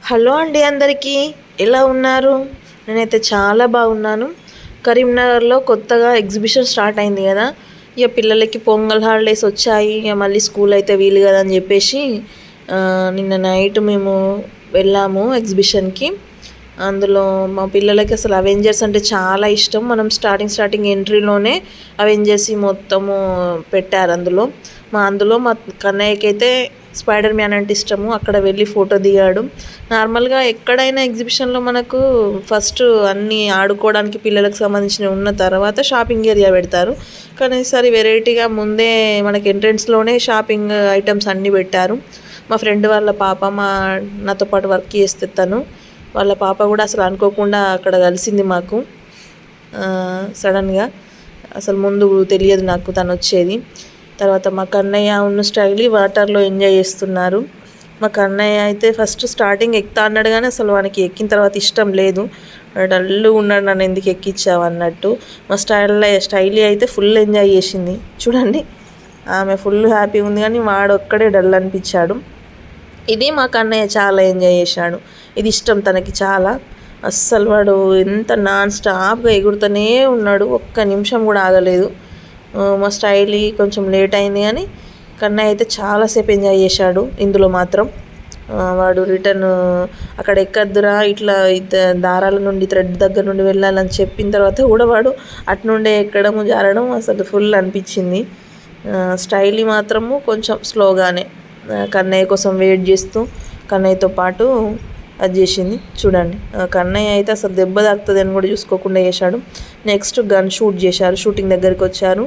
Hello అండి అందరికీ, ఎలా ఉన్నారు? నేనైతే చాలా బాగున్నాను. కరీంనగర్లో కొత్తగా ఎగ్జిబిషన్ స్టార్ట్ అయింది కదా. ఇక పిల్లలకి పొంగల్ హాలిడేస్ వచ్చాయి, ఇక మళ్ళీ స్కూల్ అయితే వీలు కదా అని చెప్పేసి నిన్న నైట్ మేము వెళ్ళాము ఎగ్జిబిషన్కి. అందులో మా పిల్లలకి అసలు అవెంజర్స్ అంటే చాలా ఇష్టం. మనం స్టార్టింగ్ ఎంట్రీలోనే అవెంజర్స్ మొత్తము పెట్టారు. అందులో మా కన్నయ్యకి అయితే స్పైడర్ మ్యాన్ అంటే ఇష్టము. అక్కడ వెళ్ళి ఫోటో దిగాడు. నార్మల్గా ఎక్కడైనా ఎగ్జిబిషన్లో మనకు ఫస్ట్ అన్నీ ఆడుకోవడానికి పిల్లలకు సంబంధించినవి ఉన్న తర్వాత షాపింగ్ ఏరియా పెడతారు. కానీ ఈసారి వెరైటీగా ముందే మనకి ఎంట్రెన్స్లోనే షాపింగ్ ఐటమ్స్ అన్నీ పెట్టారు. మా ఫ్రెండ్ వాళ్ళ పాప నాతో పాటు వర్క్ చేస్తే వాళ్ళ పాప కూడా అసలు అనుకోకుండా అక్కడ కలిసింది మాకు సడన్గా. అసలు ముందు తెలియదు నాకు తను వచ్చేది. తర్వాత మా కన్నయ్య ఉన్న స్టైలీ వాటర్లో ఎంజాయ్ చేస్తున్నారు. మా కన్నయ్య అయితే ఫస్ట్ స్టార్టింగ్ ఎక్కుతా అన్నాడు, కానీ అసలు వానికి ఎక్కిన తర్వాత ఇష్టం లేదు. డల్గా ఉన్నాడు, నన్ను ఎందుకు ఎక్కించావు అన్నట్టు. మా స్టైలీ అయితే ఫుల్ ఎంజాయ్ చేసింది. చూడండి, ఆమె ఫుల్ హ్యాపీగా ఉంది, కానీ వాడు ఒక్కడే డల్ అనిపించాడు. ఇది మా కన్నయ్య చాలా ఎంజాయ్ చేశాడు. ఇది ఇష్టం తనకి చాలా. అస్సలు వాడు ఎంత నాన్ స్టాప్గా ఎగురుతూనే ఉన్నాడు, ఒక్క నిమిషం కూడా ఆగలేదు. మా స్టైలీ కొంచెం లేట్ అయింది, కానీ కన్నయ్య అయితే చాలాసేపు ఎంజాయ్ చేశాడు. ఇందులో మాత్రం వాడు రిటర్న్ అక్కడ ఎక్కద్దురా, ఇట్లా దారాల నుండి థ్రెడ్ దగ్గర నుండి వెళ్ళాలని చెప్పిన తర్వాత కూడా వాడు అటు నుండే ఎక్కడము జారడం అసలు ఫుల్ అనిపించింది. స్టైలీ మాత్రము కొంచెం స్లోగానే కన్నయ్య కోసం వెయిట్ చేస్తూ కన్నయ్యతో పాటు అది చేసింది. చూడండి, కన్నయ్య అయితే అసలు దెబ్బ తాకుతుంది అని కూడా చూసుకోకుండా చేశాడు. నెక్స్ట్ గన్ షూట్ చేశారు. షూటింగ్ దగ్గరికి వచ్చారు.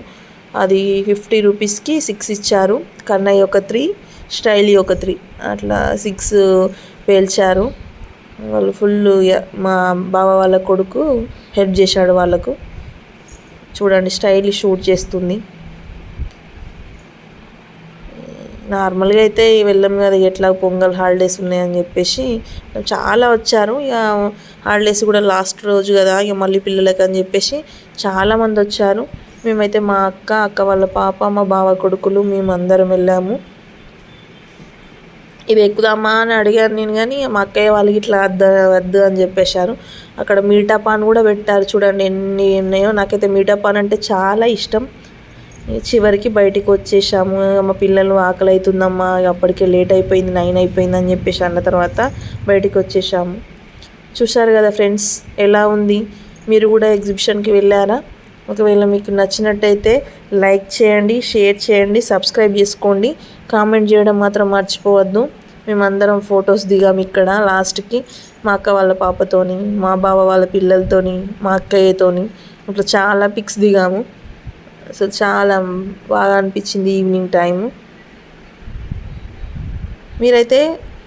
అది 50 రూపీస్కి 6 ఇచ్చారు. కన్నయ్య ఒక 3, స్టైలీ ఒక 3, అట్లా 6 పేల్చారు. వాళ్ళు ఫుల్ మా బావ వాళ్ళ కొడుకు హెల్ప్ చేశాడు వాళ్ళకు. చూడండి, స్టైలీ షూట్ చేస్తుంది. నార్మల్గా అయితే వెళ్ళాం కదా, ఎట్లా పొంగల్ హాలిడేస్ ఉన్నాయని చెప్పేసి చాలా వచ్చారు. ఇక హాలిడేస్ కూడా లాస్ట్ రోజు కదా, ఇక మళ్ళీ పిల్లలకి అని చెప్పేసి చాలామంది వచ్చారు. మేమైతే మా అక్క వాళ్ళ పాప, మా బావ కొడుకులు మేమందరం వెళ్ళాము. ఇవి ఎక్కుదామా అని అడిగాను నేను, కానీ మా అక్కయ్య వాళ్ళకి ఇట్లా వద్దు అని చెప్పేశారు. అక్కడ మీఠా పాన్ కూడా పెట్టారు. చూడండి ఎన్ని ఉన్నాయో. నాకైతే మీఠా పాన్ అంటే చాలా ఇష్టం. చివరికి బయటికి వచ్చేసాము. మా పిల్లలు ఆకలి అవుతుందమ్మా, అప్పటికే లేట్ అయిపోయింది, 9 అయిపోయింది అని చెప్పేసి అన్న తర్వాత బయటికి వచ్చేసాము. చూశారు కదా ఫ్రెండ్స్, ఎలా ఉంది? మీరు కూడా ఎగ్జిబిషన్కి వెళ్ళారా? ఒకవేళ మీకు నచ్చినట్టయితే లైక్ చేయండి, షేర్ చేయండి, సబ్స్క్రైబ్ చేసుకోండి, కామెంట్ చేయడం మాత్రం మర్చిపోవద్దు. మేమందరం ఫొటోస్ దిగాము ఇక్కడ లాస్ట్కి. మా అక్క వాళ్ళ పాపతోని, మా బావ వాళ్ళ పిల్లలతోని, మా అక్కయ్యతోని ఇట్లా చాలా పిక్స్ దిగాము. అసలు చాలా బాగా అనిపించింది ఈవినింగ్ టైము. మీరైతే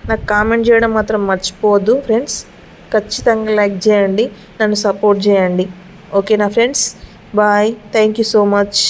నాకు కామెంట్ చేయడం మాత్రం మర్చిపోవద్దు ఫ్రెండ్స్. ఖచ్చితంగా లైక్ చేయండి, నన్ను సపోర్ట్ చేయండి. ఓకేనా friends? Bye. Thank you so much.